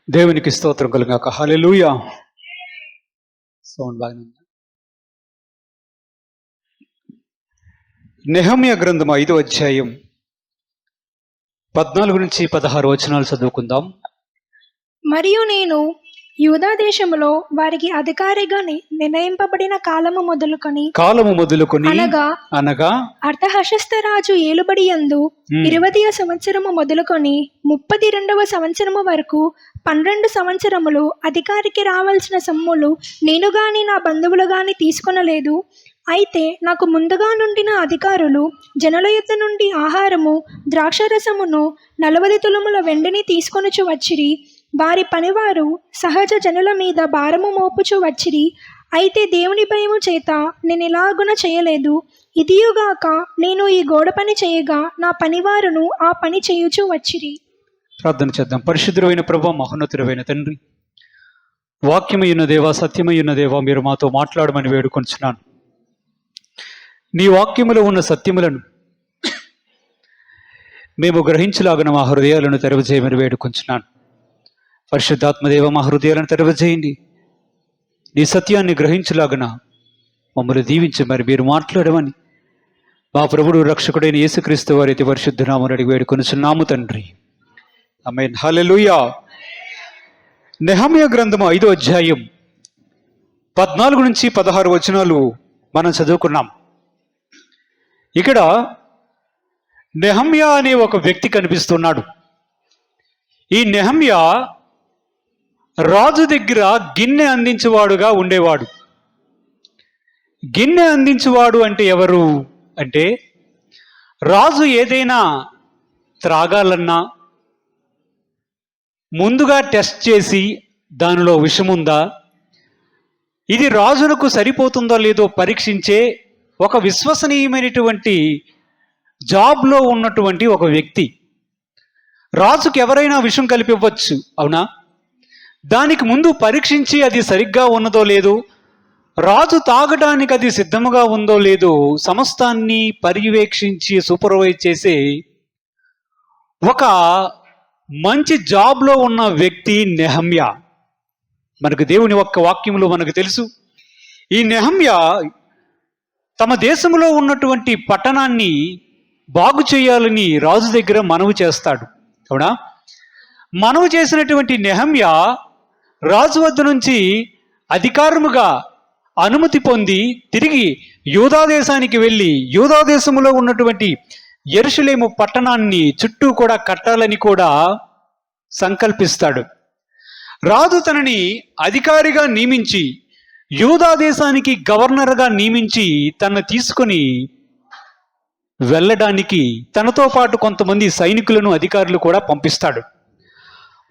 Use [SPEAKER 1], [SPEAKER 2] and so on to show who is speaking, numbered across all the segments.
[SPEAKER 1] దేవునికి స్తోత్రం కలుగాక. హల్లెలూయా. సౌండ్ బాగానే ఉంది. నెహెమ్యా గ్రంథం 5వ అధ్యాయం 14 నుంచి 16 వచనాలు చదువుకుందాం.
[SPEAKER 2] మరియు నేను యూదా దేశములో వారికి అధికారిగా నిర్ణయింపబడిన కాలము మొదలుకొని అనగా అర్థహశస్త రాజు ఏలుబడి యందు 20వ సంవత్సరము మొదలుకొని 32వ సంవత్సరము వరకు 12 సంవత్సరములు అధికారికి రావాల్సిన సొమ్ములు నేను గాని నా బంధువులు గాని తీసుకొనలేదు. అయితే నాకు ముందుగా నుండిన అధికారులు జనుల యొద్ద నుండి ఆహారము ద్రాక్షరసమును 40 తులముల వెండిని తీసుకొనుచు వచ్చిరి. వారి పనివారు సహజ జనుల మీద భారము మోపుచు వచ్చిరి. అయితే దేవుని భయము చేత నేను ఇలాగున చేయలేదు. ఇదియుగాక నేను ఈ గోడ పని చేయగా నా పనివారును ఆ పని చేయుచు వచ్చిరి.
[SPEAKER 1] ప్రార్థన చేద్దాం. పరిశుద్ధుడైన ప్రభువా, మహోన్నతుడైన తండ్రి, వాక్యమయ్యున్న దేవా, సత్యమయ్యున్న దేవా, మీరు మాతో మాట్లాడమని వేడుకొంచున్నాను. నీ వాక్యములో ఉన్న సత్యములను మేము గ్రహించలాగిన మా హృదయాలను తెరవజేయమని వేడుకొంచున్నాను. పరిశుద్ధాత్మదేవ, మా హృదయాలను తెరవజేయండి. నీ సత్యాన్ని గ్రహించలాగిన మమ్మల్ని దీవించి మరి మీరు మాట్లాడమని మా ప్రభుడు రక్షకుడైన యేసుక్రీస్తు వారి అతి పరిశుద్ధ నామమున అడిగి వేడుకొనుచున్నాము తండ్రి. ఆమేన్. హల్లెలూయా. నెహెమ్యా గ్రంథం 5వ అధ్యాయం 14 నుంచి 16 వచనాలు మనం చదువుకున్నాం. ఇక్కడ నెహెమ్యా అనే ఒక వ్యక్తి కనిపిస్తున్నాడు. ఈ నెహెమ్యా రాజు దగ్గర గిన్నె అందించేవాడుగా ఉండేవాడు. గిన్నె అందించేవాడు అంటే ఎవరు అంటే, రాజు ఏదైనా త్రాగాలన్నా ముందుగా టెస్ట్ చేసి దానిలో విషముందా, ఇది రాజులకు సరిపోతుందో లేదో పరీక్షించే ఒక విశ్వసనీయమైనటువంటి జాబ్లో ఉన్నటువంటి ఒక వ్యక్తి. రాజుకి ఎవరైనా విషం కలిపివ్వచ్చు, అవునా? దానికి ముందు పరీక్షించి అది సరిగ్గా ఉన్నదో లేదో, రాజు తాగడానికి అది సిద్ధముగా ఉందో లేదో సమస్తాన్ని పర్యవేక్షించి సూపర్వైజ్ చేసే ఒక మంచి జాబ్లో ఉన్న వ్యక్తి నెహెమ్యా. మనకు దేవుని ఒక్క వాక్యములో మనకు తెలుసు, ఈ నెహెమ్యా తమ దేశంలో ఉన్నటువంటి పట్టణాన్ని బాగు చేయాలని రాజు దగ్గర మనవి చేస్తాడు, అవునా? మనవి చేసినటువంటి నెహెమ్యా రాజు వద్ద నుంచి అధికారముగా అనుమతి పొంది తిరిగి యూదా దేశానికి వెళ్ళి యూదా దేశంలో ఉన్నటువంటి యెరూషలేము పట్టణాన్ని చుట్టూ కూడా కట్టాలని కూడా సంకల్పిస్తాడు. రాజు తనని అధికారిగా నియమించి యూదా దేశానికి గవర్నర్గా నియమించి తనను తీసుకొని వెళ్ళడానికి తనతో పాటు కొంతమంది సైనికులను అధికారులు కూడా పంపిస్తాడు.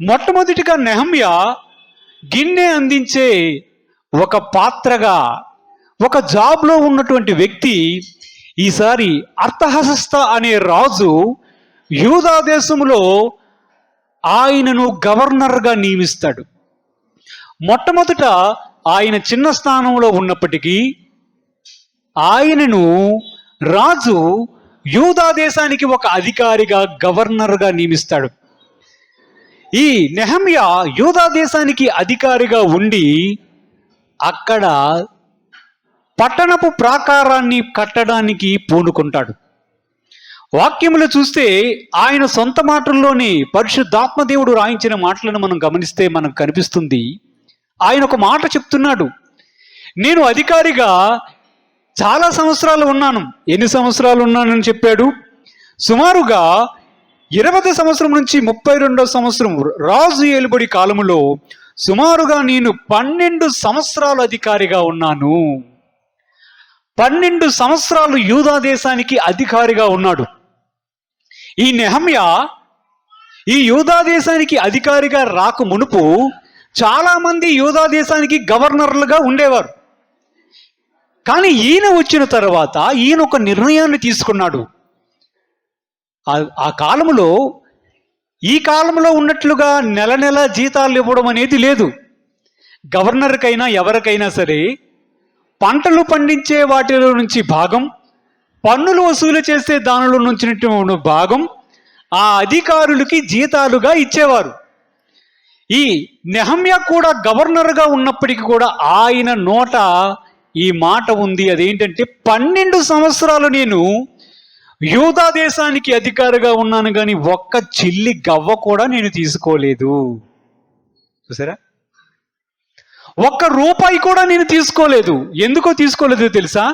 [SPEAKER 1] మొట్టమొదటిగా నెహెమ్యా గిన్నె అందించే ఒక పాత్రగా, ఒక జాబ్లో ఉన్నటువంటి వ్యక్తి ఈసారి అర్థహశస్త అనే రాజు యూదా దేశంలో ఆయనను గవర్నర్గా నియమిస్తాడు. మొట్టమొదట ఆయన చిన్న స్థానంలో ఉన్నప్పటికీ ఆయనను రాజు యూదా దేశానికి ఒక అధికారిగా గవర్నర్గా నియమిస్తాడు. ఈ నెహెమ్యా యూదా దేశానికి అధికారిగా ఉండి అక్కడ పట్టణపు ప్రాకారాన్ని కట్టడానికి పూనుకుంటాడు. వాక్యములు చూస్తే ఆయన సొంత మాటల్లోనే పరిశుద్ధాత్మదేవుడు రాయించిన మాటలను మనం గమనిస్తే మనకు కనిపిస్తుంది. ఆయన ఒక మాట చెప్తున్నాడు, నేను అధికారిగా చాలా సంవత్సరాలు ఉన్నాను. ఎన్ని సంవత్సరాలు ఉన్నానని చెప్పాడు? సుమారుగా 20వ సంవత్సరం నుంచి 32వ సంవత్సరం రాజు ఏలుబడి కాలములో సుమారుగా నేను 12 సంవత్సరాలు అధికారిగా ఉన్నాను. 12 సంవత్సరాలు యూదా దేశానికి అధికారిగా ఉన్నాడు. ఈ నెహెమ్యా ఈ యూదా దేశానికి అధికారిగా రాక మునుపు చాలా మంది యూదా దేశానికి గవర్నర్లుగా ఉండేవారు. కానీ ఈయన వచ్చిన తర్వాత ఈయన ఒక నిర్ణయాన్ని తీసుకున్నాడు. ఆ కాలంలో ఈ కాలంలో ఉన్నట్లుగా నెల నెల జీతాలు ఇవ్వడం అనేది లేదు. గవర్నర్కైనా ఎవరికైనా సరే పంటలు పండించే వాటిలో నుంచి భాగం, పన్నులు వసూలు చేసే దానిలో నుంచి భాగం ఆ అధికారులకి జీతాలుగా ఇచ్చేవారు. ఈ నెహమ్యా కూడా గవర్నర్గా ఉన్నప్పటికీ కూడా ఆయన నోట ఈ మాట ఉంది. అదేంటంటే 12 సంవత్సరాలు నేను యూదా దేశానికి అధికారిగా ఉన్నాను, కానీ ఒక్క చిల్లి గవ్వ కూడా నేను తీసుకోలేదు. చూసారా, ఒక్క రూపాయి కూడా నేను తీసుకోలేదు. ఎందుకో తీసుకోలేదో తెలుసా?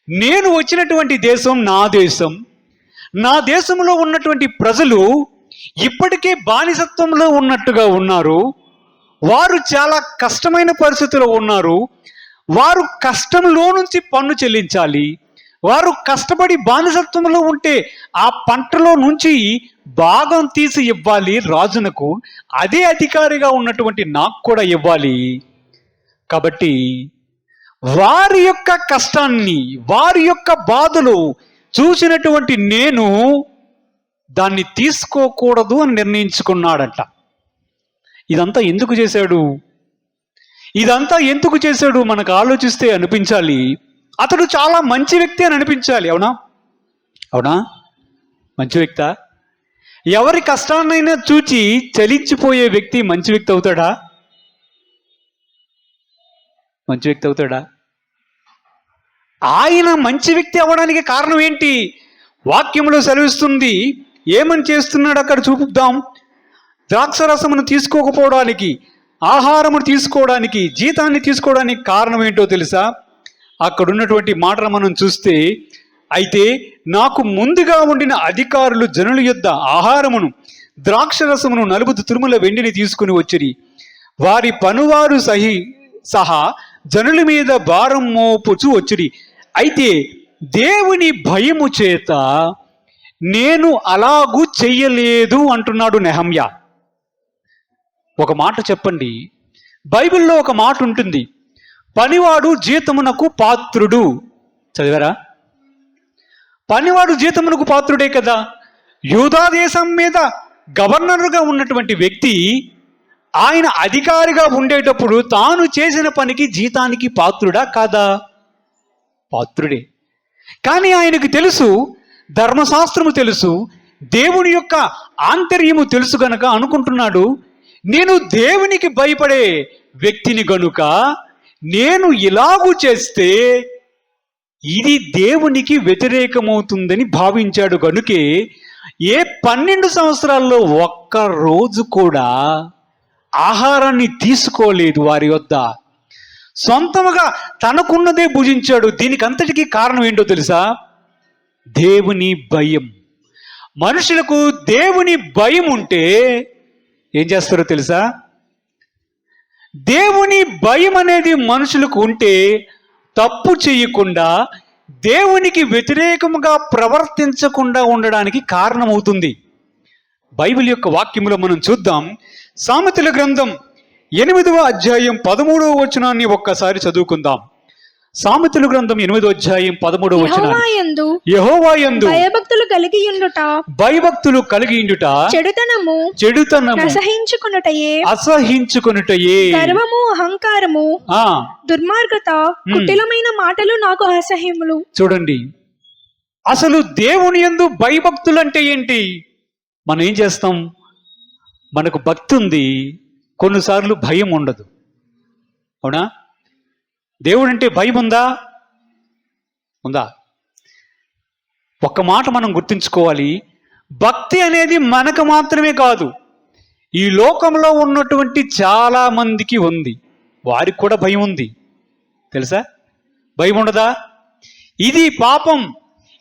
[SPEAKER 1] నేను వచ్చినటువంటి దేశం నా దేశం, నా దేశంలో ఉన్నటువంటి ప్రజలు ఇప్పటికే బానిసత్వంలో ఉన్నట్టుగా ఉన్నారు. వారు చాలా కష్టమైన పరిస్థితిలో ఉన్నారు. వారు కష్టంలో నుంచి పన్ను చెల్లించాలి. వారు కష్టపడి బానిసత్వంలో ఉంటే ఆ పంటలో నుంచి భాగం తీసి ఇవ్వాలి రాజునకు. అదే అధికారిగా ఉన్నటువంటి నాకు కూడా ఇవ్వాలి. కాబట్టి వారి యొక్క కష్టాన్ని, వారి యొక్క బాధలు చూసినటువంటి నేను దాన్ని తీసుకోకూడదు అని నిర్ణయించుకున్నాడంట. ఇదంతా ఎందుకు చేశాడు? ఇదంతా ఎందుకు చేశాడు మనకు ఆలోచిస్తే అనిపించాలి, అతడు చాలా మంచి వ్యక్తి అని అనిపించాలి. అవునా? అవునా? మంచి వ్యక్తా? ఎవరి కష్టాన్నైనా చూచి చలించిపోయే వ్యక్తి మంచి వ్యక్తి అవుతాడా? మంచి వ్యక్తి అవుతాడా? ఆయన మంచి వ్యక్తి అవ్వడానికి కారణం ఏంటి? వాక్యంలో సెలవిస్తుంది. ఏమని చేస్తున్నాడు అక్కడ చూపుద్దాం. ద్రాక్షరసమును తీసుకోకపోవడానికి, ఆహారమును తీసుకోవడానికి, జీతాన్ని తీసుకోవడానికి కారణం ఏంటో తెలుసా? అక్కడ ఉన్నటువంటి మాటలు మనం చూస్తే, అయితే నాకు ముందుగా ఉండిన అధికారులు జనుల యొద్ద ఆహారమును ద్రాక్షరసమును 40 తురుముల వెండిని తీసుకుని వచ్చిరి. వారి పనువారు సహా జనుల మీద భారం మోపుచు వచ్చిరి. అయితే దేవుని భయము చేత నేను అలాగూ చెయ్యలేదు అంటున్నాడు నెహమ్యా. ఒక మాట చెప్పండి, బైబిల్లో ఒక మాట ఉంటుంది, పనివాడు జీతమునకు పాత్రుడు. చదివారా? పనివాడు జీతమునకు పాత్రుడే కదా. యూదా దేశం మీద గవర్నర్గా ఉన్నటువంటి వ్యక్తి ఆయన అధికారిగా ఉండేటప్పుడు తాను చేసిన పనికి జీతానికి పాత్రుడా కాదా? పాత్రుడే. కానీ ఆయనకు తెలుసు, ధర్మశాస్త్రము తెలుసు, దేవుని యొక్క ఆంతర్యము తెలుసు గనక అనుకుంటున్నాడు, నేను దేవునికి భయపడే వ్యక్తిని గనుక నేను ఇలాగూ చేస్తే ఇది దేవునికి వ్యతిరేకమవుతుందని భావించాడు. గనుకే ఏ 12 సంవత్సరాల్లో ఒక్క రోజు కూడా ఆహారాన్ని తీసుకోలేదు వారి వద్ద. సొంతముగా తనకున్నదే భుజించాడు. దీనికి అంతటికీ కారణం ఏంటో తెలుసా? దేవుని భయం. మనుషులకు దేవుని భయం ఉంటే ఏం చేస్తారో తెలుసా? దేవుని భయం అనేది మనుషులకు ఉంటే తప్పు చేయకుండా, దేవునికి వ్యతిరేకముగా ప్రవర్తించకుండా ఉండడానికి కారణమవుతుంది. బైబిల్ యొక్క వాక్యములో మనం చూద్దాం. సామెతల గ్రంథం 8వ అధ్యాయం 13వ వచనాన్ని ఒక్కసారి చదువుకుందాం. సామెతల గ్రంథం 8వ అధ్యాయం 13వ వచనం. యెహోవాయందు
[SPEAKER 2] భయభక్తులు కలిగి ఉండుట
[SPEAKER 1] చెడుతనము అసహించుకొనుటయే
[SPEAKER 2] గర్వము అహంకారము దుర్మార్గత కుటిలమైన మాటలు నాకు అసహ్యములు.
[SPEAKER 1] చూడండి, అసలు దేవుని యందు భయభక్తులు అంటే ఏంటి? మనం ఏం చేస్తాం? మనకు భక్తి ఉంది, కొన్నిసార్లు భయం ఉండదు. అవునా? దేవుడు అంటే భయం ఉందా? ఉందా? ఒక్క మాట మనం గుర్తుంచుకోవాలి, భక్తి అనేది మనకు మాత్రమే కాదు, ఈ లోకంలో ఉన్నటువంటి చాలా మందికి ఉంది. వారికి కూడా భయం ఉంది. తెలుసా? భయం ఉండదా? ఇది పాపం,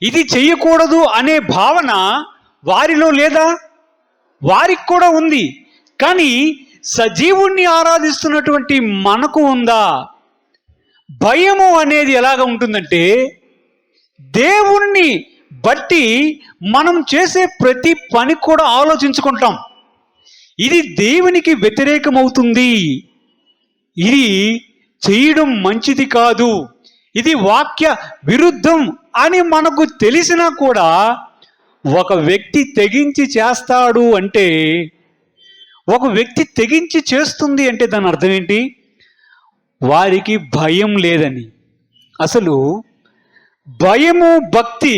[SPEAKER 1] ఇది చెయ్యకూడదు అనే భావన వారిలో లేదా? వారికి కూడా ఉంది. కానీ సజీవుణ్ణి ఆరాధిస్తున్నటువంటి మనకు ఉందా? భయము అనేది ఎలాగ ఉంటుందంటే, దేవుణ్ణి బట్టి మనం చేసే ప్రతి పని కూడా ఆలోచించుకుంటాం. ఇది దేవునికి వ్యతిరేకమవుతుంది, ఇది చేయడం మంచిది కాదు, ఇది వాక్య విరుద్ధం అని మనకు తెలిసినా కూడా ఒక వ్యక్తి తెగించి చేస్తాడు అంటే, ఒక వ్యక్తి తెగించి చేస్తుంది అంటే దాని అర్థం ఏంటి? వారికి భయం లేదని. అసలు భయము భక్తి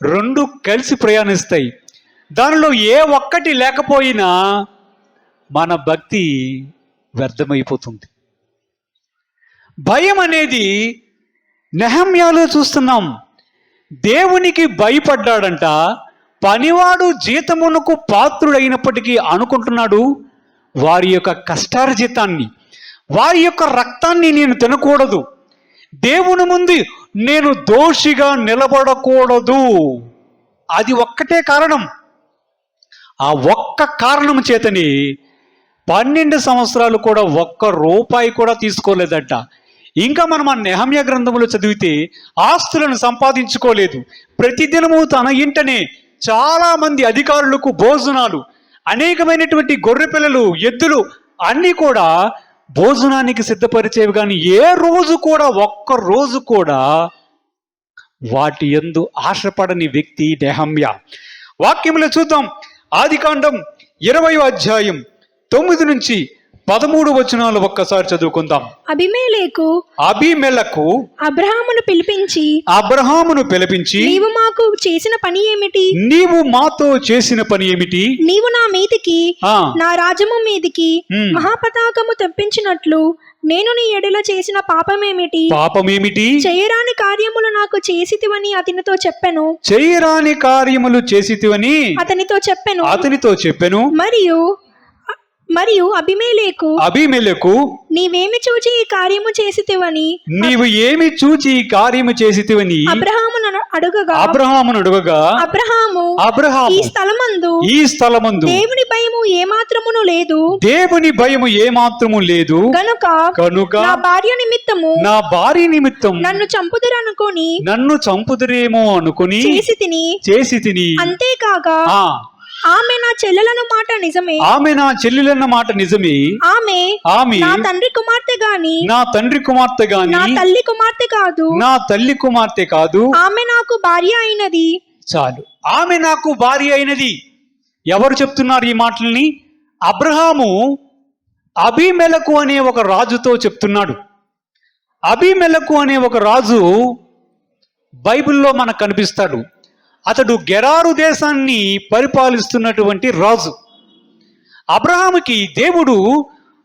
[SPEAKER 1] రెండు కలిసి ప్రయాణిస్తాయి. దానిలో ఏ ఒక్కటి లేకపోయినా మన భక్తి వ్యర్థమైపోతుంది. భయం అనేది నెహమ్యాలో చూస్తున్నాం. దేవునికి భయపడ్డాడంట. పనివాడు జీతమునకు పాత్రుడైనప్పటికీ అనుకుంటున్నాడు, వారి యొక్క కష్టార్జితాన్ని, వారి యొక్క రక్తాన్ని నేను తినకూడదు, దేవుని ముందు నేను దోషిగా నిలబడకూడదు. అది ఒక్కటే కారణం. ఆ ఒక్క కారణం చేతని 12 సంవత్సరాలు కూడా ఒక్క రూపాయి కూడా తీసుకోలేదట. ఇంకా మనం ఆ నెహమ్యా గ్రంథంలో చదివితే ఆస్తులను సంపాదించుకోలేదు. ప్రతిదినము తన ఇంటనే చాలా మంది అధికారులకు భోజనాలు, అనేకమైనటువంటి గొర్రె పిల్లలు, ఎద్దులు అన్నీ కూడా భోజనానికి సిద్ధపరిచేవి. కానీ ఏ రోజు కూడా, ఒక్క రోజు కూడా వాటి యందు ఆశపడని వ్యక్తి నెహమ్యా. వాక్యములో చూద్దాం. ఆదికాండం 20వ అధ్యాయం 9 నుంచి 13 వచనాలు ఒక్కసారి చదువుకుందాం. అబీమెలెకు అబ్రహామును పిలిపించి
[SPEAKER 2] నీవు మాకు చేసిన పని ఏమిటి?
[SPEAKER 1] నీవు మాతో చేసిన పని ఏమిటి?
[SPEAKER 2] నీవు నా మీదికి, నా రాజ్యము మీదికి మహాపతాకము తెప్పించినట్లు నేను నీ ఎడల చేసిన పాపమేమిటి? చేయరాని కార్యములు నాకు చేసితివని అతనితో చెప్పెను.
[SPEAKER 1] చేయరాని కార్యములు చేసితివని
[SPEAKER 2] అతనితో చెప్పెను. మరియు అబీమెలెకు నీవేమి చూచి ఈ కార్యము చేసితివని
[SPEAKER 1] అబ్రహామును అడుగగా
[SPEAKER 2] అబ్రహాము ఈ స్థలమందు దేవుని భయము ఏమాత్రము లేదు గనుక నా భార్య నిమిత్తము నన్ను చంపుదురేమో అనుకొని చేసి తిని. అంతేకాక ఆమె నా చెల్లెలన్న మాట నిజమే. ఆమె నా తండ్రి కుమార్తె గాని నా తల్లి కుమార్తె కాదు. ఆమె నాకు భార్య అయినది.
[SPEAKER 1] చాలు, ఆమె నాకు భార్య అయినది. ఎవరు చెప్తున్నారు ఈ మాటల్ని? అబ్రహాము అబీమెలెకు అనే ఒక రాజుతో చెప్తున్నాడు. అబీమెలెకు అనే ఒక రాజు బైబిల్లో మనకు కనిపిస్తాడు. అతడు గెరారు దేశాన్ని పరిపాలిస్తున్నటువంటి రాజు. అబ్రహాముకి దేవుడు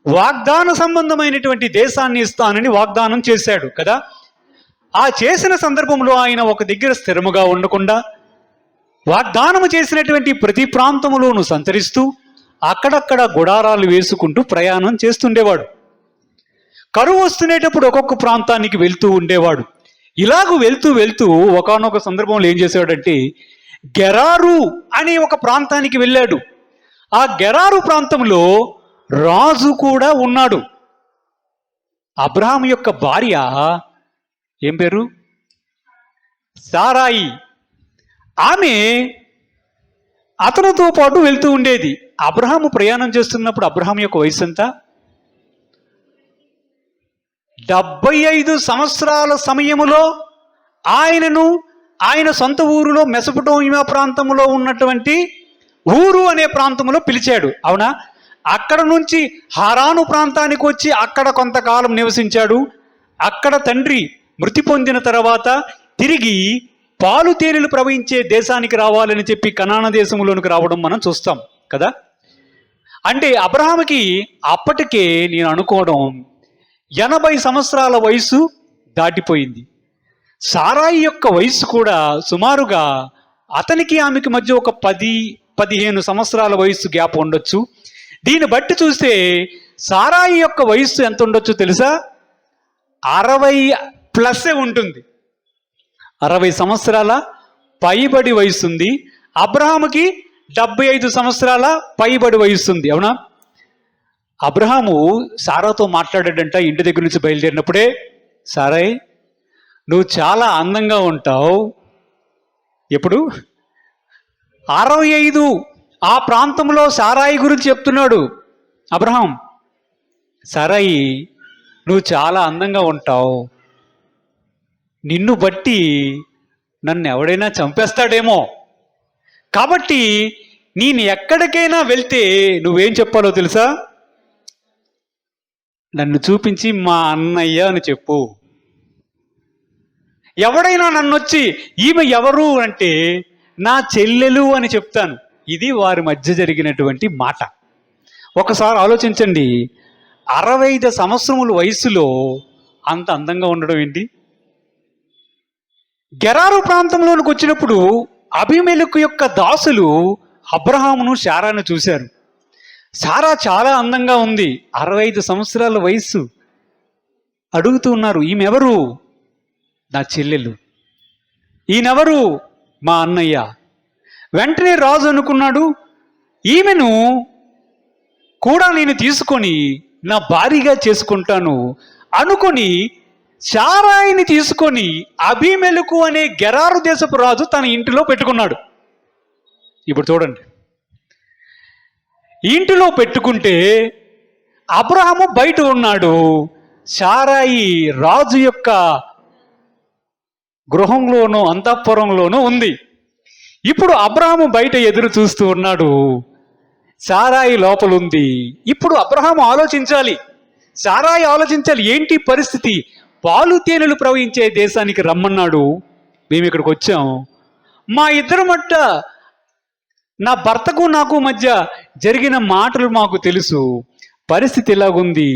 [SPEAKER 1] వాగ్దాన సంబంధమైనటువంటి దేశాన్ని ఇస్తానని వాగ్దానం చేశాడు కదా. ఆ చేసిన సందర్భంలో ఆయన ఒక దగ్గర స్థిరముగా ఉండకుండా వాగ్దానము చేసినటువంటి ప్రతి ప్రాంతములోను సంచరిస్తూ అక్కడక్కడ గుడారాలు వేసుకుంటూ ప్రయాణం చేస్తుండేవాడు. కరువు వస్తునేటప్పుడు ఒక్కొక్క ప్రాంతానికి వెళ్తూ ఉండేవాడు. ఇలాగూ వెళ్తూ ఒకానొక సందర్భంలో ఏం చేశాడంటే గెరారు అనే ఒక ప్రాంతానికి వెళ్ళాడు. ఆ గెరారు ప్రాంతంలో రాజు కూడా ఉన్నాడు. అబ్రహాం యొక్క భార్య ఏం పేరు? సారాయి. ఆమె అతనితో పాటు వెళ్తూ ఉండేది. అబ్రహాము ప్రయాణం చేస్తున్నప్పుడు అబ్రహాం యొక్క వయసు ఎంత? 75 సంవత్సరాల సమయములో ఆయన సొంత ఊరులో మెసొపొటేమియా ప్రాంతంలో ఉన్నటువంటి ఊరు అనే ప్రాంతంలో పిలిచాడు. అవునా? అక్కడ నుంచి హారాను ప్రాంతానికి వచ్చి అక్కడ కొంతకాలం నివసించాడు. అక్కడ తండ్రి మృతి పొందిన తర్వాత తిరిగి పాలు తేనెలు ప్రవహించే దేశానికి రావాలని చెప్పి కనాన దేశంలోనికి రావడం మనం చూస్తాం కదా. అంటే అబ్రహాముకి అప్పటికే నేను అనుకోవడం 80 సంవత్సరాల వయసు దాటిపోయింది. సారాయి యొక్క వయసు కూడా సుమారుగా అతనికి ఆమెకి మధ్య ఒక 10-15 సంవత్సరాల వయసు గ్యాప్ ఉండొచ్చు. దీన్ని బట్టి చూస్తే సారాయి యొక్క వయసు ఎంత ఉండొచ్చు తెలుసా? 60+ ఉంటుంది. 60 సంవత్సరాల పైబడి వయసు ఉంది. అబ్రహాముకి 75 సంవత్సరాల పైబడి వయసు ఉంది. అవునా? అబ్రహాము సారాతో మాట్లాడాడంట. ఇంటి దగ్గర నుంచి బయలుదేరినప్పుడే, సారాయ్ నువ్వు చాలా అందంగా ఉంటావు. ఎప్పుడు? 65 ఆ ప్రాంతంలో సారాయి గురించి చెప్తున్నాడు అబ్రహాం. సారాయి నువ్వు చాలా అందంగా ఉంటావు, నిన్ను బట్టి నన్ను ఎవడైనా చంపేస్తాడేమో, కాబట్టి నేను ఎక్కడికైనా వెళ్తే నువ్వేం చెప్పాలో తెలుసా? నన్ను చూపించి మా అన్నయ్య అని చెప్పు. ఎవడైనా నన్ను వచ్చి ఈమె ఎవరు అంటే నా చెల్లెలు అని చెప్తాను. ఇది వారి మధ్య జరిగినటువంటి మాట. ఒకసారి ఆలోచించండి, 65 సంవత్సరముల వయసులో అంత అందంగా ఉండడం ఏంటి? గెరారు ప్రాంతంలోనికి వచ్చినప్పుడు అబీమెలెకు యొక్క దాసులు అబ్రహామును శారాను చూశారు. శారా చాలా అందంగా ఉంది, 65 సంవత్సరాల వయసు. అడుగుతూ ఉన్నారు, ఈమెవరు? నా చెల్లెలు. ఈయనెవరు? మా అన్నయ్య. వెంటనే రాజు అనుకున్నాడు, ఈమెను కూడా నేను తీసుకొని నా భార్యగా చేసుకుంటాను అనుకొని శారాయిని తీసుకొని అబీమెలెకు అనే గెరారు దేశపు రాజు తన ఇంటిలో పెట్టుకున్నాడు. ఇప్పుడు చూడండి, ఇంటిలో పెట్టుకుంటే అబ్రహాము బయట ఉన్నాడు, శారాయి రాజు యొక్క గృహంలోనూ అంతఃపురంలోనూ ఉంది. ఇప్పుడు అబ్రహాము బయట ఎదురు చూస్తూ ఉన్నాడు, శారాయి లోపల ఉంది. ఇప్పుడు అబ్రహాము ఆలోచించాలి, శారాయి ఆలోచించాలి, ఏంటి పరిస్థితి? పాలు తేనెలు ప్రవహించే దేశానికి రమ్మన్నాడు, మేము ఇక్కడికి వచ్చాం. మా ఇద్దరు మట్ట నా భర్తకు నాకు మధ్య జరిగిన మాటలు మాకు తెలుసు, పరిస్థితి ఎలాగుంది,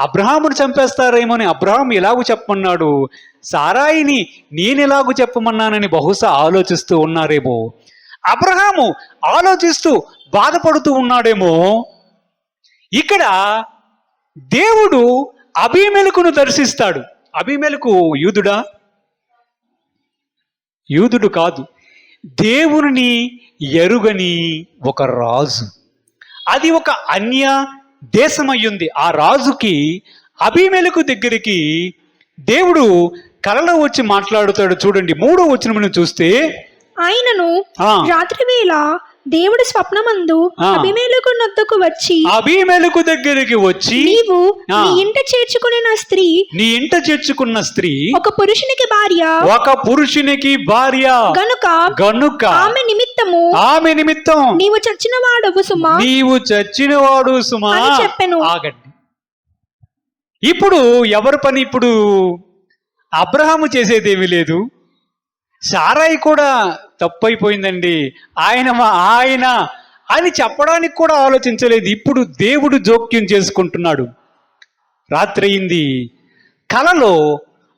[SPEAKER 1] అబ్రహామును చంపేస్తారేమో అని అబ్రహాం ఎలాగూ చెప్పమన్నాడు, సారాయిని నేను ఎలాగూ చెప్పమన్నానని బహుశా ఆలోచిస్తూ ఉన్నారేమో. అబ్రహాము ఆలోచిస్తూ బాధపడుతూ ఉన్నాడేమో. ఇక్కడ దేవుడు అబీమెలెకును దర్శిస్తాడు. అబీమెలెకు యూదుడా? యూదుడు కాదు, దేవుని ఎరుగని ఒక రాజు. అది ఒక అన్య దేశమయ్యుంది. ఆ రాజుకి అబీమెలెకు దగ్గరికి దేవుడు కలలో వచ్చి మాట్లాడుతాడు. చూడండి, 3వ వచనమును చూస్తే,
[SPEAKER 2] ఆయనను రాత్రి వేళ దేవుడు స్వప్నమందు అబీమెలెకు నొద్దకు వచ్చి,
[SPEAKER 1] అబీమెలెకు దగ్గరికి వచ్చి,
[SPEAKER 2] నీవు నీ ఇంట చేర్చుకున్న స్త్రీ ఒక పురుషునికి భార్య గనుక ఆమె నిమిత్తము నీవు చచ్చినవాడు సుమా అని చెప్పెను.
[SPEAKER 1] ఆగండి, ఇప్పుడు ఎవరి పని? ఇప్పుడు అబ్రహాము చేసేదేమీ లేదు, శారాయి కూడా తప్పైపోయిందండి, ఆయన అని చెప్పడానికి కూడా ఆలోచించలేదు. ఇప్పుడు దేవుడు జోక్యం చేసుకుంటున్నాడు. రాత్రి అయింది, కలలో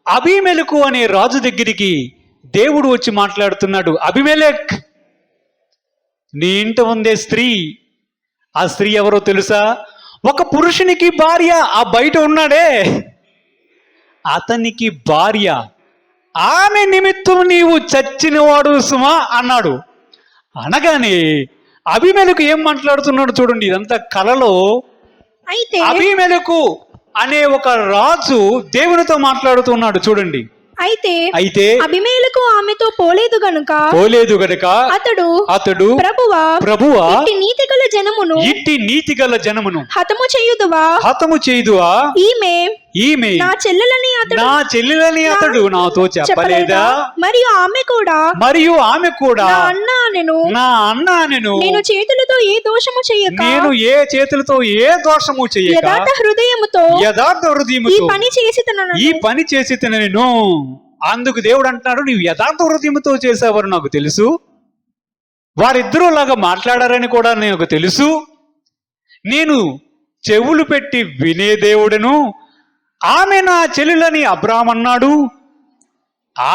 [SPEAKER 1] అబీమెలెకు అనే రాజు దగ్గరికి దేవుడు వచ్చి మాట్లాడుతున్నాడు. అబీమెలెక్, నీ ఇంట ఉందే స్త్రీ, ఆ స్త్రీ ఎవరో తెలుసా? ఒక పురుషునికి భార్య, ఆ బయట ఉన్నాడే అతనికి భార్య, ఆమె నిమిత్తం నీవు చచ్చినవాడు సుమా అన్నాడు. అనగానే అబీమెలెకు ఏం మాట్లాడుతున్నాడు చూడండి. ఇదంతా కలలో
[SPEAKER 2] అయితే
[SPEAKER 1] అబీమెలెకు అనే ఒక రాజు దేవునితో మాట్లాడుతున్నాడు. చూడండి, అయితే
[SPEAKER 2] అబీమెలెకు ఆమెతో పోలేదు గనుక
[SPEAKER 1] అతడు ప్రభువా ఇట్టి నీతిగల జనమును
[SPEAKER 2] హతము చేయుదువా? ఈమె నా
[SPEAKER 1] చెల్లెలని అతడు నాతో చెప్పలేదా?
[SPEAKER 2] మరియు ఆమె కూడా
[SPEAKER 1] నా అన్నానెను
[SPEAKER 2] నేను చేతులతో ఏ దోషము చేయక యథార్థ హృదయముతో
[SPEAKER 1] ఈ పని చేసి తినను. అందుకు దేవుడు అంటున్నాడు, నీవు యథార్థ హృదయముతో చేసేవారు నాకు తెలుసు, వారిద్దరూ లాగా మాట్లాడారని కూడా నాకు తెలుసు, నేను చెవులు పెట్టి వినే దేవుడను, ఆమె నా చెల్లెలని అబ్రాహాము అన్నాడు,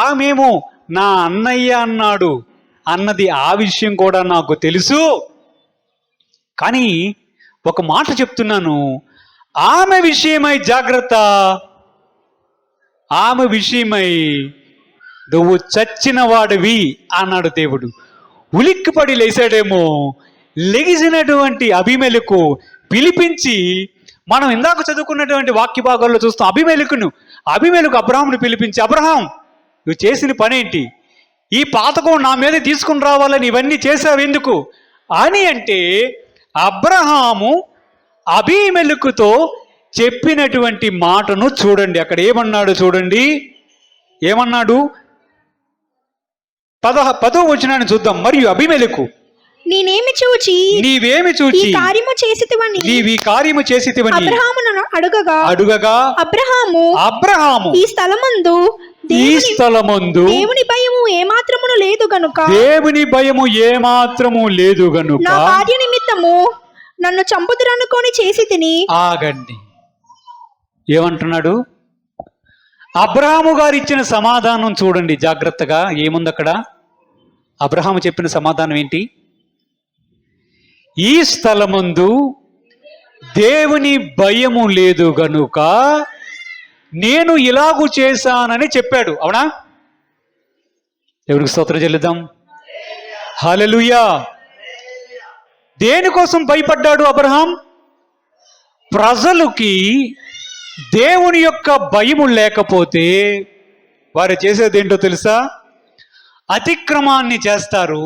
[SPEAKER 1] ఆమెమో నా అన్నయ్య అన్నాడు అన్నది ఆ విషయం కూడా నాకు తెలుసు. కానీ ఒక మాట చెప్తున్నాను, ఆమె విషయమై జాగ్రత్త, ఆమె విషయమై నువ్వు చచ్చిన వాడివి అన్నాడు దేవుడు. ఉలిక్కిపడి లేచాడేమో. లెగిసినటువంటి అబీమెలెకు పిలిపించి, మనం ఇందాక చదువుకున్నటువంటి వాక్య భాగాల్లో చూస్తాం, అబీమెలెకు అబ్రహామును పిలిపించి, అబ్రహాం నువ్వు చేసిన పనేంటి? ఈ పాతకం నా మీద తీసుకుని రావాలని ఇవన్నీ చేసావు ఎందుకు అని అంటే, అబ్రహాము అబీమెలెకుతో చెప్పినటువంటి మాటను చూడండి. అక్కడ ఏమన్నాడు చూడండి, ఏమన్నాడు? 10వ వచనాన్ని చూద్దాం. మరియు అబీమెలెకు
[SPEAKER 2] నీవేమి చూచి ఈ కార్యము చేసితివని
[SPEAKER 1] అబ్రహామును అడుగగా అబ్రహాము
[SPEAKER 2] ఈ స్థలమందు
[SPEAKER 1] దేవుని భయము ఏమాత్రము లేదు గనుక
[SPEAKER 2] నా భార్య నిమిత్తము నన్ను చంపుదురనుకొని చేసి తిని.
[SPEAKER 1] ఆగండి, ఏమంటున్నాడు? అబ్రహాము గారు ఇచ్చిన సమాధానం చూడండి జాగ్రత్తగా. ఏముంది అక్కడ? అబ్రహాము చెప్పిన సమాధానం ఏంటి? ఈ స్థలమందు దేవుని భయము లేదు గనుక నేను ఇలాగు చేశానని చెప్పాడు. అవునా? దేవునికి స్తోత్రం చెల్లిద్దాం. హల్లెలూయా. దేనికోసం భయపడ్డాడు అబ్రహాం? ప్రజలకి దేవుని యొక్క భయము లేకపోతే వారు చేసేది ఏంటో తెలుసా? అతిక్రమాన్ని చేస్తారు,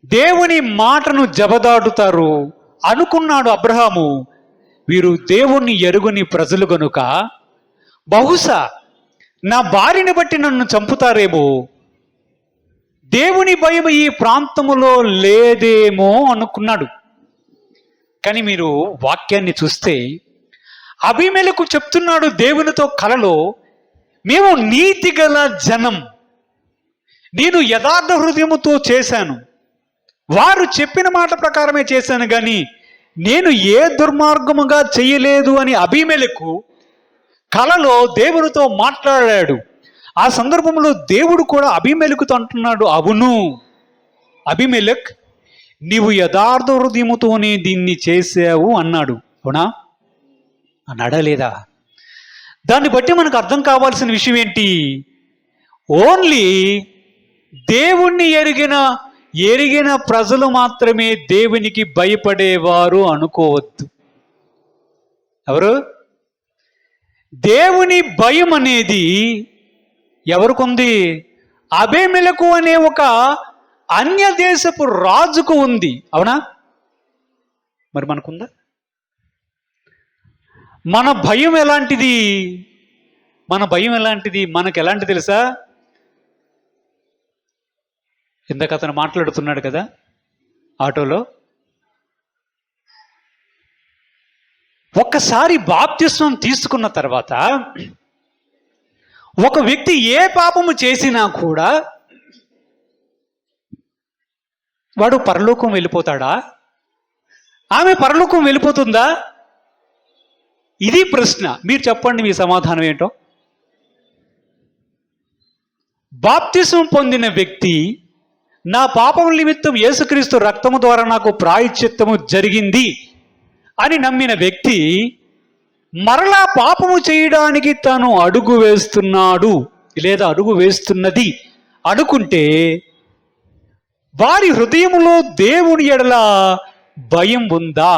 [SPEAKER 1] దేవుని మాటను జబదాడుతారు అనుకున్నాడు అబ్రహాము. వీరు దేవుణ్ణి ఎరుగని ప్రజలు గనుక బహుశా నా భార్యని బట్టి నన్ను చంపుతారేమో, దేవుని భయం ఈ ప్రాంతములో లేదేమో అనుకున్నాడు. కానీ మీరు వాక్యాన్ని చూస్తే అబీమెలెకు చెప్తున్నాడు దేవునితో కలలో, మేము నీతి గల జనం, నేను యథార్థ హృదయముతో చేశాను, వారు చెప్పిన మాట ప్రకారమే చేశాను, కానీ నేను ఏ దుర్మార్గముగా చెయ్యలేదు అని అబీమెలెకు కలలో దేవునితో మాట్లాడాడు. ఆ సందర్భంలో దేవుడు కూడా అబీమెలెకుతో అంటున్నాడు, అవును అబీమెలెక్, నీవు యథార్థ హృదయముతోనే దీన్ని చేసావు అన్నాడు. అవునా? అన్నాడా లేదా? దాన్ని బట్టి మనకు అర్థం కావాల్సిన విషయం ఏంటి? ఓన్లీ దేవుణ్ణి ఎరిగిన ప్రజలు మాత్రమే దేవునికి భయపడేవారు అనుకోవద్దు. ఎవరు? దేవుని భయం అనేది ఎవరికుంది? అబీమెలెకు అనే ఒక అన్య దేశపు రాజుకు ఉంది. అవునా? మరి మనకుందా? మన భయం ఎలాంటిది? మనకు ఎలాంటిది తెలుసా? ఇందాక అతను మాట్లాడుతున్నాడు కదా ఆటోలో, ఒక్కసారి బాప్తిస్మం తీసుకున్న తర్వాత ఒక వ్యక్తి ఏ పాపము చేసినా కూడా వాడు పరలోకం వెళ్ళిపోతాడా? ఆమె పరలోకం వెళ్ళిపోతుందా? ఇది ప్రశ్న. మీరు చెప్పండి, మీ సమాధానం ఏంటో. బాప్తిస్మం పొందిన వ్యక్తి, నా పాపముల నిమిత్తం యేసుక్రీస్తు రక్తము ద్వారా నాకు ప్రాయశ్చిత్తము జరిగింది అని నమ్మిన వ్యక్తి మరలా పాపము చేయడానికి తాను అడుగు వేస్తున్నాడు లేదా అడుగు వేస్తున్నది అనుకుంటే వారి హృదయములో దేవుని ఎడల భయం ఉందా?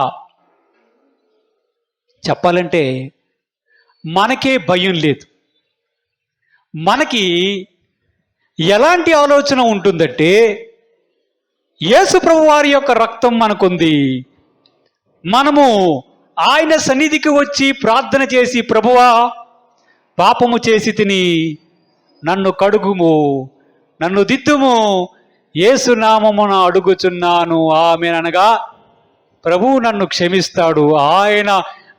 [SPEAKER 1] చెప్పాలంటే మనకే భయం లేదు. మనకి ఎలాంటి ఆలోచన ఉంటుందంటే, యేసు ప్రభు వారి యొక్క రక్తం మనకుంది, మనము ఆయన సన్నిధికి వచ్చి ప్రార్థన చేసి, ప్రభువా పాపము చేసి తిని నన్ను కడుగుము, నన్ను దిద్దుము, యేసు నామమున అడుగుచున్నాను ఆమేన్ అనగా ప్రభువు నన్ను క్షమిస్తాడు. ఆయన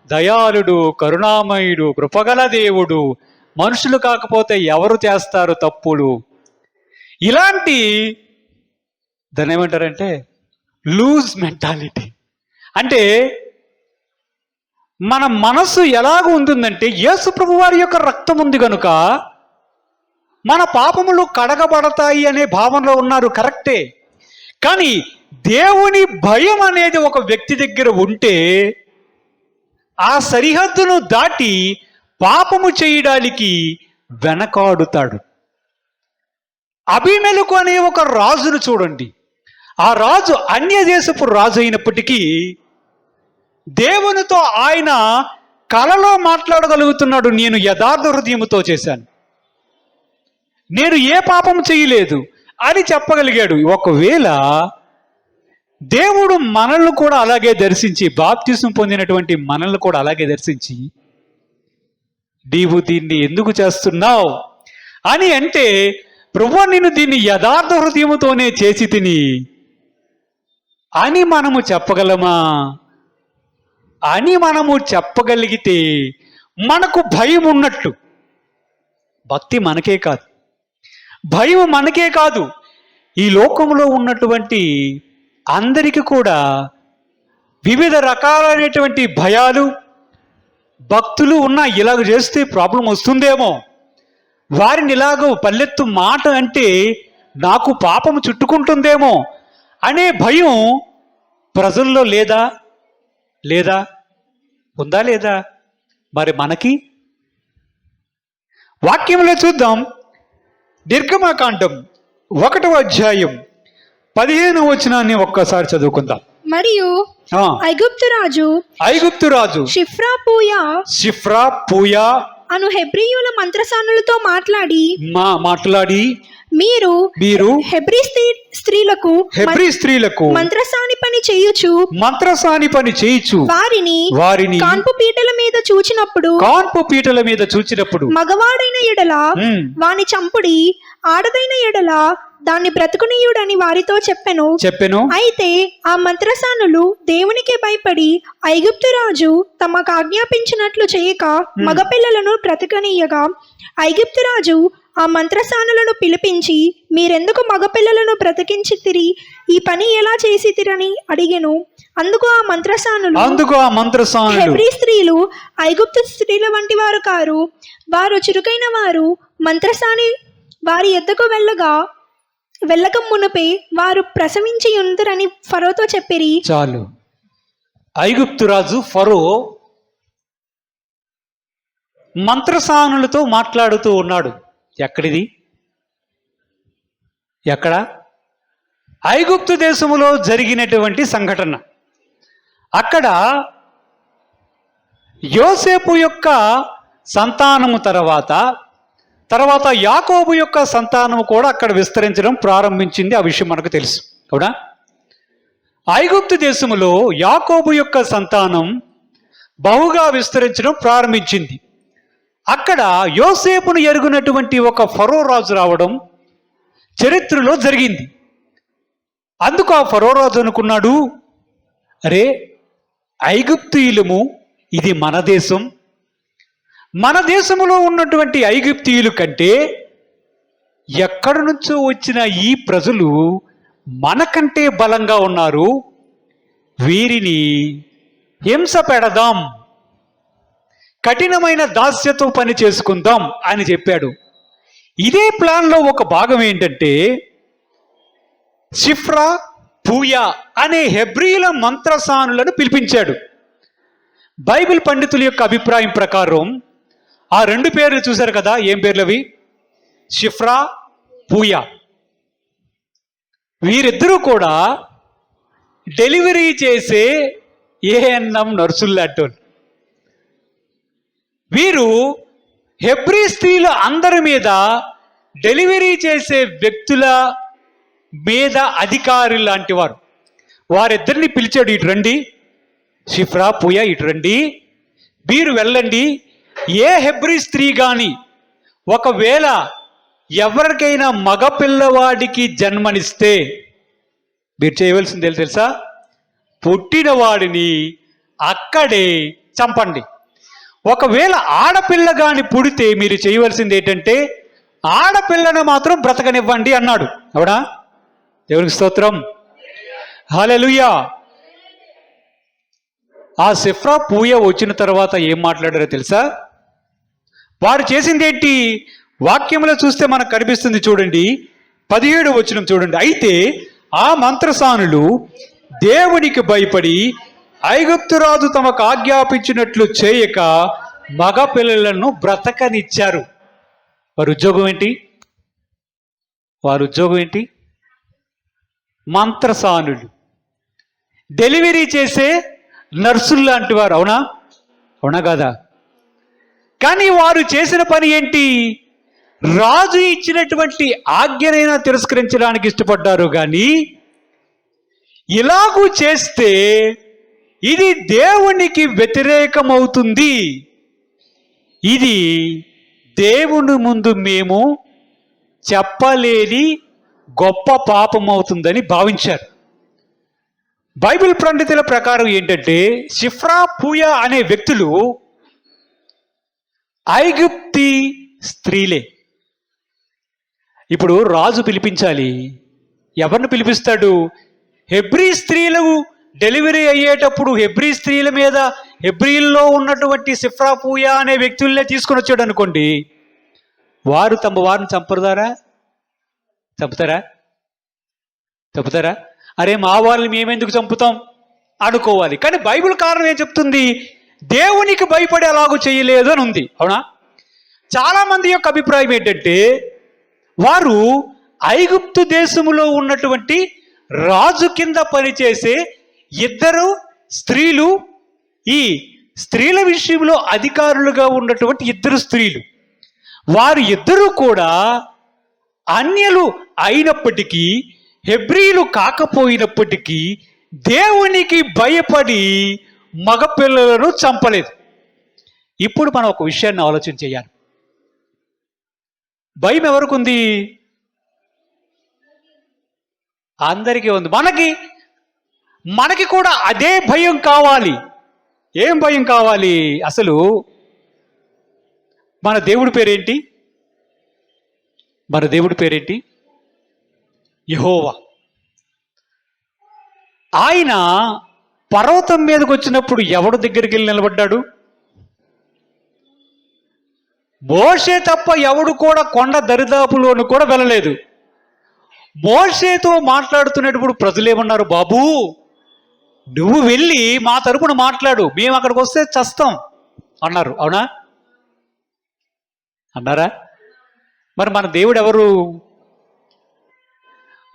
[SPEAKER 1] దయాళుడు, కరుణామయుడు, కృపగల దేవుడు. మనుషులు కాకపోతే ఎవరు చేస్తారు తప్పులు? ఇలాంటి దాన్ని ఏమంటారంటే లూజ్ మెంటాలిటీ. అంటే మన మనసు ఎలాగ ఉంటుందంటే, యేసు ప్రభు వారి యొక్క రక్తం ఉంది కనుక మన పాపములు కడగబడతాయి అనే భావనలో ఉన్నారు. కరెక్టే. కానీ దేవుని భయం అనేది ఒక వ్యక్తి దగ్గర ఉంటే ఆ సరిహద్దును దాటి పాపము చేయడానికి వెనకాడుతాడు. అబీమెలెకు అనే ఒక రాజును చూడండి. ఆ రాజు అన్య దేశపు రాజు అయినప్పటికీ దేవునితో ఆయన కలలో మాట్లాడగలుగుతున్నాడు. నేను యథార్థ హృదయముతో చేశాను, నేను ఏ పాపం చేయలేదు అని చెప్పగలిగాడు. ఒకవేళ దేవుడు మనల్ని కూడా అలాగే దర్శించి, బాప్తిస్మం పొందినటువంటి మనల్ని కూడా అలాగే దర్శించి, నీవు దీన్ని ఎందుకు చేస్తున్నావు అని అంటే, ప్రభువా నేను దీన్ని యథార్థ హృదయముతోనే చేసి తిని అని మనము చెప్పగలమా? అని మనము చెప్పగలిగితే మనకు భయం ఉన్నట్లు. భక్తి మనకే కాదు, భయం మనకే కాదు, ఈ లోకంలో ఉన్నటువంటి అందరికీ కూడా వివిధ రకాలైనటువంటి భయాలు, భక్తులు ఉన్నా ఇలాగ చేస్తే ప్రాబ్లం వస్తుందేమో, వారిని ఇలాగ పల్లెత్తు మాట అంటే నాకు పాపము చుట్టుకుంటుందేమో అనే భయం ప్రజల్లో లేదా? లేదా? ఉందా లేదా? మరి మనకి వాక్యంలో చూద్దాం. నిర్గమకాండం 1వ అధ్యాయం 15వ వచనాన్ని ఒక్కసారి చదువుకుందాం.
[SPEAKER 2] మరియు ఐగుప్తు రాజు షిఫ్రా పూయా అను హెబ్రీయుల మంత్రసానులతో మాట్లాడి మీరు హెబ్రీ స్త్రీలకు మంత్రసాని పని చేయుచు వారిని కాన్పు పీటల మీద చూచినప్పుడు మగవాడైన ఎడల వాని చంపుడి, ఆడదైన ఎడల దాన్ని బ్రతుకునీయుడని వారితో చెప్పెను. అయితే ఆ మంత్రసానులు దేవునికి భయపడి ఐగుప్తు రాజు తమకు ఆజ్ఞాపించినట్లు చేయక మగపిల్లలను బ్రతకనీయగా, ఐగుప్తు రాజు ఆ మంత్రసానులను పిలిపించి, మీరెందుకు మగపిల్లలను బ్రతికించితిరి? ఈ పని ఎలా చేసితిరని అడిగెను. అందుకు ఆ మంత్రసానులు హెబ్రీ స్త్రీలు ఐగుప్తు స్త్రీల వంటి వారు కారు, వారు చురుకైన వారు. మంత్రసాని వారి ఎద్దకు వెళ్ళక మునుపే వారు ప్రసవించి ఉందరని ఫరోతో చెప్పిరి.
[SPEAKER 1] చాలు. ఐగుప్తు రాజు ఫరో మంత్రసానులతో మాట్లాడుతూ ఉన్నాడు. ఎక్కడిది? ఎక్కడ? ఐగుప్తు దేశములో జరిగినటువంటి సంఘటన. అక్కడ యోసేపు యొక్క సంతానము తర్వాత యాకోబు యొక్క సంతానము కూడా అక్కడ విస్తరించడం ప్రారంభించింది. ఆ విషయం మనకు తెలుసు, అవునా? ఐగుప్తు దేశములో యాకోబు యొక్క సంతానం బహుగా విస్తరించడం ప్రారంభించింది. అక్కడ యోసేపును ఎరుగునటువంటి ఒక ఫరో రాజు రావడం చరిత్రలో జరిగింది. అందుకు ఆ ఫరో రాజు అనుకున్నాడు, అరే ఐగుప్తీయులము, ఇది మన దేశం, మన దేశంలో ఉన్నటువంటి ఐగుప్తీయుల కంటే ఎక్కడి నుంచో వచ్చిన ఈ ప్రజలు మనకంటే బలంగా ఉన్నారు, వీరిని హింస పెడదాం, కఠినమైన దాస్యతో పని చేసుకుందాం అని చెప్పాడు. ఇదే ప్లాన్లో ఒక భాగం ఏంటంటే షిఫ్రా పూయా అనే హెబ్రీల మంత్రసానులను పిలిపించాడు. బైబిల్ పండితుల యొక్క అభిప్రాయం ప్రకారం ఆ 2 పేర్లు చూశారు కదా, ఏం పేర్లు అవి? షిఫ్రా పూయా. వీరిద్దరూ కూడా డెలివరీ చేసే ఏఎన్ఎం నర్సుల్లాంటోళ్ళు. వీరు హెబ్రీ స్త్రీల అందరి మీద, డెలివరీ చేసే వ్యక్తుల మీద అధికారులు లాంటి వారు. వారిద్దరిని పిలిచాడు, ఇటు రండి, షిఫ్రా పూయా ఇటు రండి, మీరు వెళ్ళండి. ఏ హెబ్రీ స్త్రీ కానీ ఒకవేళ ఎవరికైనా మగ పిల్లవాడికి జన్మనిస్తే మీరు చేయవలసింది తెలుసా? పుట్టిన వాడిని అక్కడే చంపండి. ఒకవేళ ఆడపిల్ల గాని పుడితే మీరు చేయవలసింది ఏంటంటే ఆడపిల్లను మాత్రం బ్రతకనివ్వండి అన్నాడు. అవునా? దేవునికి స్తోత్రం, హల్లెలూయా. ఆ షిఫ్రా పూయా వచ్చిన తర్వాత ఏం మాట్లాడారో తెలుసా? వారు చేసింది ఏంటి? వాక్యంలో చూస్తే మనకు కనిపిస్తుంది, చూడండి 17వ వచనం చూడండి. అయితే ఆ మంత్రసానులు దేవునికి భయపడి ఐగుప్తు రాజు తమకు ఆజ్ఞాపించినట్లు చేయక మగ పిల్లలను బ్రతకనిచ్చారు. వారి ఉద్యోగం ఏంటి? మంత్రసానులు, డెలివరీ చేసే నర్సులు లాంటి వారు. అవునా కాదా? కానీ వారు చేసిన పని ఏంటి? రాజు ఇచ్చినటువంటి ఆజ్ఞనైనా తిరస్కరించడానికి ఇష్టపడ్డారు. కానీ ఇలాగూ చేస్తే ఇది దేవునికి వ్యతిరేకమవుతుంది, ఇది దేవుని ముందు మేము చెప్పలేని గొప్ప పాపం అవుతుందని భావించారు. బైబిల్ పండితుల ప్రకారం ఏంటంటే షిఫ్రా పూయా అనే వ్యక్తులు ఐగుప్తి స్త్రీలే. ఇప్పుడు రాజు పిలిపించాలి, ఎవరిని పిలిపిస్తాడు? హెబ్రీ స్త్రీలు డెలివరీ అయ్యేటప్పుడు హెబ్రీ స్త్రీల మీద హెబ్రీల్లో ఉన్నటువంటి సిఫ్రా పూయా అనే వ్యక్తులనే తీసుకుని వచ్చాడు అనుకోండి, వారు తమ వారిని చంపుతారా? చంపుతారా? అరే మా వాళ్ళని మేమెందుకు చంపుతాం అనుకోవాలి. కానీ బైబిల్ కారణం ఏం చెప్తుంది? దేవునికి భయపడి అలాగూ చేయలేదు అని ఉంది. అవునా? చాలా మంది యొక్క అభిప్రాయం ఏంటంటే, వారు ఐగుప్తు దేశములో ఉన్నటువంటి రాజు కింద పనిచేసే ఇద్దరు స్త్రీలు, ఈ స్త్రీల విషయంలో అధికారులుగా ఉన్నటువంటి ఇద్దరు స్త్రీలు, వారు ఇద్దరు కూడా అన్యులు అయినప్పటికీ, హెబ్రీలు కాకపోయినప్పటికీ దేవునికి భయపడి మగపిల్లలను చంపలేదు. ఇప్పుడు మనం ఒక విషయాన్ని ఆలోచన చేయాలి. భయం ఎవరికి ఉంది? అందరికీ ఉంది. మనకి కూడా అదే భయం కావాలి. ఏం భయం కావాలి? అసలు మన దేవుడి పేరేంటి? యెహోవా. ఆయన పర్వతం మీదకి వచ్చినప్పుడు ఎవడు దగ్గరికి వెళ్ళి నిలబడ్డాడు? మోషే తప్ప ఎవడు కూడా కొండ దరిదాపులోను కూడా వెళ్ళలేదు. మోషేతో మాట్లాడుతున్నప్పుడు ప్రజలేమన్నారు? బాబూ, నువ్వు వెళ్ళి మా తరపున మాట్లాడు, మేము అక్కడికి వస్తే చస్తాం అన్నారు. అవునా? అన్నారా? మరి మన దేవుడు ఎవరు?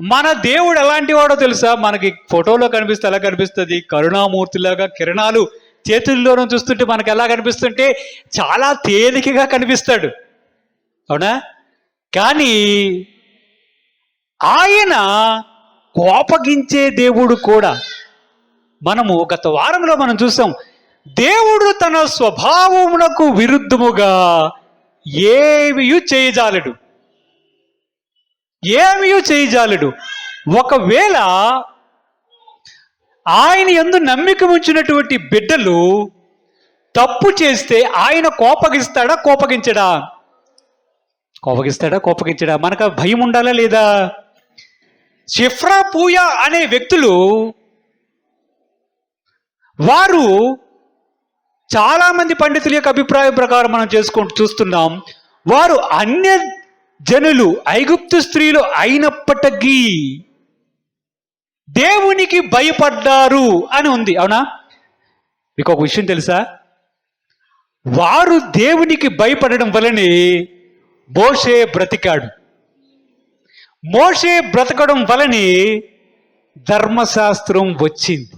[SPEAKER 1] మన దేవుడు ఎలాంటి వాడో తెలుసా? మనకి ఫోటోలో కనిపిస్తే ఎలా కనిపిస్తుంది? కరుణామూర్తిలాగా కిరణాలు చేతుల్లోనూ చూస్తుంటే మనకు ఎలా కనిపిస్తుంటే చాలా తేలికగా కనిపిస్తాడు. అవునా? కానీ ఆయన కోపగించే దేవుడు కూడా. మనము గత వారంలో మనం చూసాం, దేవుడు తన స్వభావమునకు విరుద్ధముగా ఏమీ చేయజాలడు. ఒకవేళ ఆయన యందు నమ్మిక ఉంచినటువంటి బిడ్డలు తప్పు చేస్తే ఆయన కోపగించడా? మనకు భయం ఉండాలా లేదా? సిఫ్రా పూయా అనే వ్యక్తులు, వారు చాలా మంది పండితుల యొక్క అభిప్రాయం ప్రకారం మనం చూస్తున్నాం, వారు అన్య జనులు, ఐగుప్తు స్త్రీలు అయినప్పటికీ దేవునికి భయపడ్డారు అని ఉంది. అవునా? మీకు ఒక విషయం తెలుసా? వారు దేవునికి భయపడడం వలనే మోషే బ్రతికాడు. మోషే బ్రతకడం వలనే ధర్మశాస్త్రం వచ్చింది.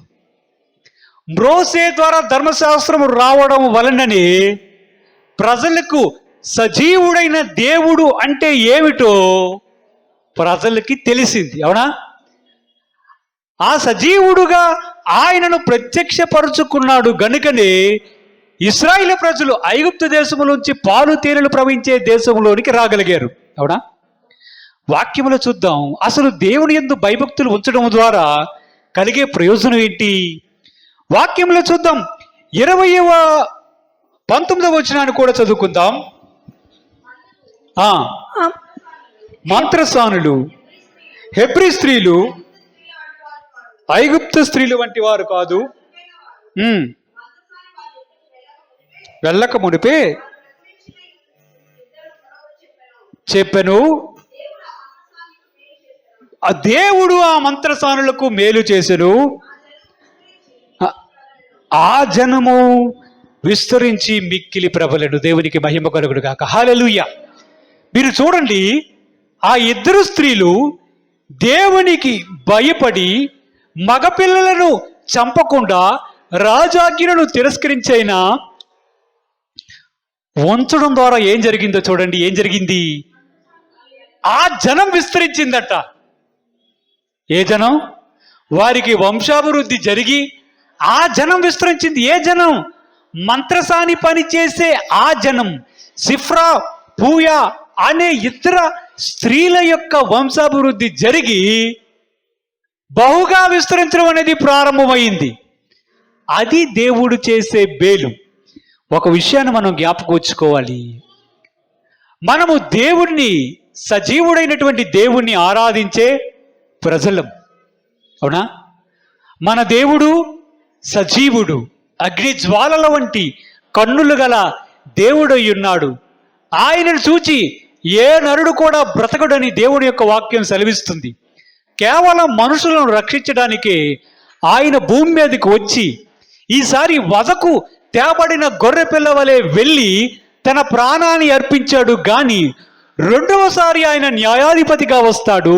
[SPEAKER 1] మోషే ద్వారా ధర్మశాస్త్రం రావడం వలననే ప్రజలకు సజీవుడైన దేవుడు అంటే ఏమిటో ప్రజలకి తెలిసింది. అవునా? ఆ సజీవుడుగా ఆయనను ప్రత్యక్షపరుచుకున్నాడు గనుకనే ఇశ్రాయేలు ప్రజలు ఐగుప్తు దేశంలోంచి పాలు తేనెలు ప్రవహించే దేశంలోనికి రాగలిగారు. అవునా? వాక్యములో చూద్దాం, అసలు దేవుని యందు భయభక్తులు ఉంచడం ద్వారా కలిగే ప్రయోజనం ఏంటి? వాక్యంలో చూద్దాం. 19వ వచనాన్ని కూడా చదువుకుందాం. మంత్రసానులు, హెబ్రీ స్త్రీలు ఐగుప్తు స్త్రీలు వంటి వారు కాదు, వెళ్ళక మునిపే చెప్పెను, ఆ దేవుడు ఆ మంత్రసానులకు మేలు చేసెను, ఆ జనము విస్తరించి మిక్కిలి ప్రబలెను. దేవునికి మహిమ కలుగును గాక. హల్లెలూయా. మీరు చూడండి, ఆ ఇద్దరు స్త్రీలు దేవునికి భయపడి మగపిల్లలను చంపకుండా రాజాజ్ఞను తిరస్కరించైనా ఉంచడం ద్వారా ఏం జరిగిందో చూడండి. ఏం జరిగింది? ఆ జనం విస్తరించిందట. ఏ జనం? వారికి వంశాభివృద్ధి జరిగి ఆ జనం విస్తరించింది. ఏ జనం? మంత్రసాని పని చేసే ఆ జనం, సిఫ్రా పూయా అనే ఇతర స్త్రీల యొక్క వంశాభివృద్ధి జరిగి బహుగా విస్తరించడం అనేది ప్రారంభమైంది. అది దేవుడు చేసే మేలు. ఒక విషయాన్ని మనం జ్ఞాపకం ఉంచుకోవాలి. మనము దేవుణ్ణి, సజీవుడైనటువంటి దేవుణ్ణి ఆరాధించే ప్రజలం. అవునా? మన దేవుడు సజీవుడు, అగ్ని జ్వాలల వంటి కన్నులు గల దేవుడై ఉన్నాడు. ఆయనను చూచి ఏ నరుడు కూడా బ్రతకడని దేవుని యొక్క వాక్యం సెలవిస్తుంది. కేవలం మనుషులను రక్షించడానికే ఆయన భూమి మీదకి వచ్చి ఈసారి వధకు తేబడిన గొర్రె పిల్ల వలె వెళ్ళి తన ప్రాణాన్ని అర్పించాడు. గాని రెండవసారి ఆయన న్యాయాధిపతిగా వస్తాడు,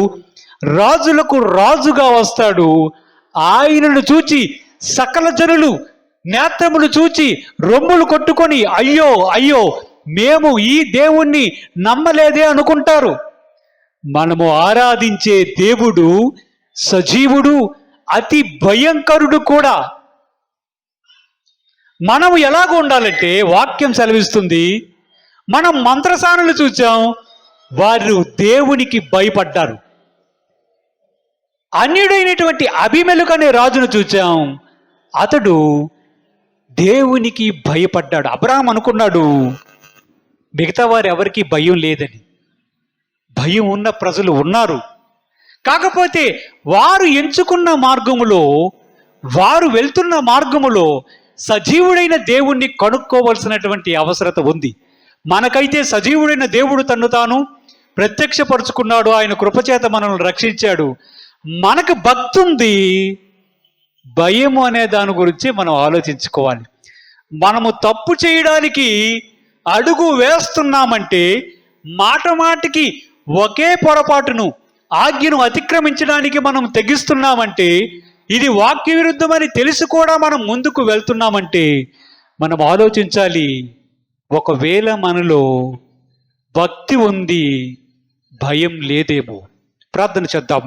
[SPEAKER 1] రాజులకు రాజుగా వస్తాడు. ఆయనను చూచి సకల జనులు నేత్రములు చూచి రొమ్ములు కొట్టుకొని అయ్యో అయ్యో మేము ఈ దేవుణ్ణి నమ్మలేదే అనుకుంటారు. మనము ఆరాధించే దేవుడు సజీవుడు, అతి భయంకరుడు కూడా. మనము ఎలాగ ఉండాలంటే వాక్యం సెలవిస్తుంది, మనం మంత్రసానులు చూచాం, వారు దేవునికి భయపడ్డారు. అన్యుడైనటువంటి అబీమెలెకు అనే రాజును చూచాం, అతడు దేవునికి భయపడ్డాడు. అబ్రహాం అనుకున్నాడు మిగతా వారు ఎవరికి భయం లేదని. భయం ఉన్న ప్రజలు ఉన్నారు, కాకపోతే వారు ఎంచుకున్న మార్గములో, వారు వెళ్తున్న మార్గములో సజీవుడైన దేవుణ్ణి కనుక్కోవలసినటువంటి అవసరత ఉంది. మనకైతే సజీవుడైన దేవుడు తన్ను తాను ప్రత్యక్షపరుచుకున్నాడు, ఆయన కృపచేత మనల్ని రక్షించాడు. మనకు భక్తి ఉంది, భయము అనే దాని గురించి మనం ఆలోచించుకోవాలి. మనము తప్పు చేయడానికి అడుగు వేస్తున్నామంటే, మాట మాటికి ఒకే పొరపాటును ఆజ్ఞను అతిక్రమించడానికి మనం తెగిస్తున్నామంటే, ఇది వాక్య విరుద్ధమని తెలిసి కూడా మనం ముందుకు వెళ్తున్నామంటే మనం ఆలోచించాలి. ఒకవేళ మనలో భక్తి ఉంది, భయం లేదేమో. ప్రార్థన చేద్దాం.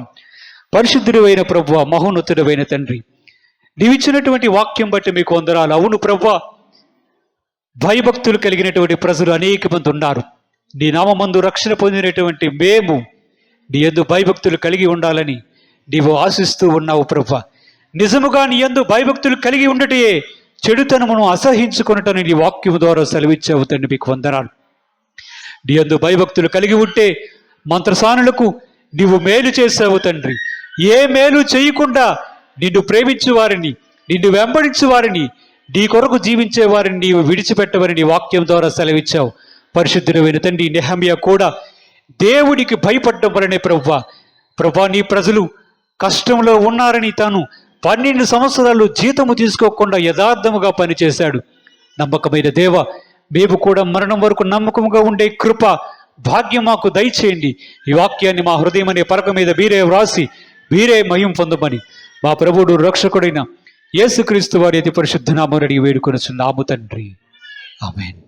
[SPEAKER 1] పరిశుద్ధుడైన ప్రభువా, మహోన్నతుడైన తండ్రి, నీవిచ్చినటువంటి వాక్యం బట్టి మీకు వందనాలు. అవును ప్రభువా, భయభక్తులు కలిగినటువంటి ప్రజలు అనేక మంది ఉన్నారు. నీ నామమందు రక్షణ పొందినటువంటి మేము నీ యందు భయభక్తులు కలిగి ఉండాలని నీవు ఆశిస్తూ ఉన్నావు ప్రభువా. నిజముగా నీ యందు భయభక్తులు కలిగి ఉండటే చెడుతనమును అసహించుకున్నటని నీ వాక్యము ద్వారా సెలవిచ్చావు తండ్రి, మీకు వందనాలు. నీ యందు భయభక్తులు కలిగి ఉంటే మంత్రసానులకు నీవు మేలు చేసావు తండ్రి. ఏ మేలు చేయకుండా నిన్ను ప్రేమించు వారిని, నిన్ను వెంబడించు వారిని, నీ కొరకు జీవించే వారిని నీవు విడిచిపెట్టవని నీ వాక్యం ద్వారా సెలవిచ్చావు. పరిశుద్ధుడైన తండ్రి, నెహమ్యా కూడా దేవునికి భయపడ్డం వలనే ప్రభువా నీ ప్రజలు కష్టంలో ఉన్నారని తాను 12 సంవత్సరాలు జీతము తీసుకోకుండా యథార్థముగా పనిచేశాడు. నమ్మకమైన దేవ, మేము కూడా మరణం వరకు నమ్మకముగా ఉండే కృప భాగ్యం మాకు దయచేయండి. ఈ వాక్యాన్ని మా హృదయం అనే పలక మీద మీరే వ్రాసి మీరే మహిమ పొందమని మా ప్రభువుడు రక్షకుడైన యేసుక్రీస్తు వారి అతి పరిశుద్ధ నామమున వేడుకొనుచున్నాము తండ్రి. ఆమేన్.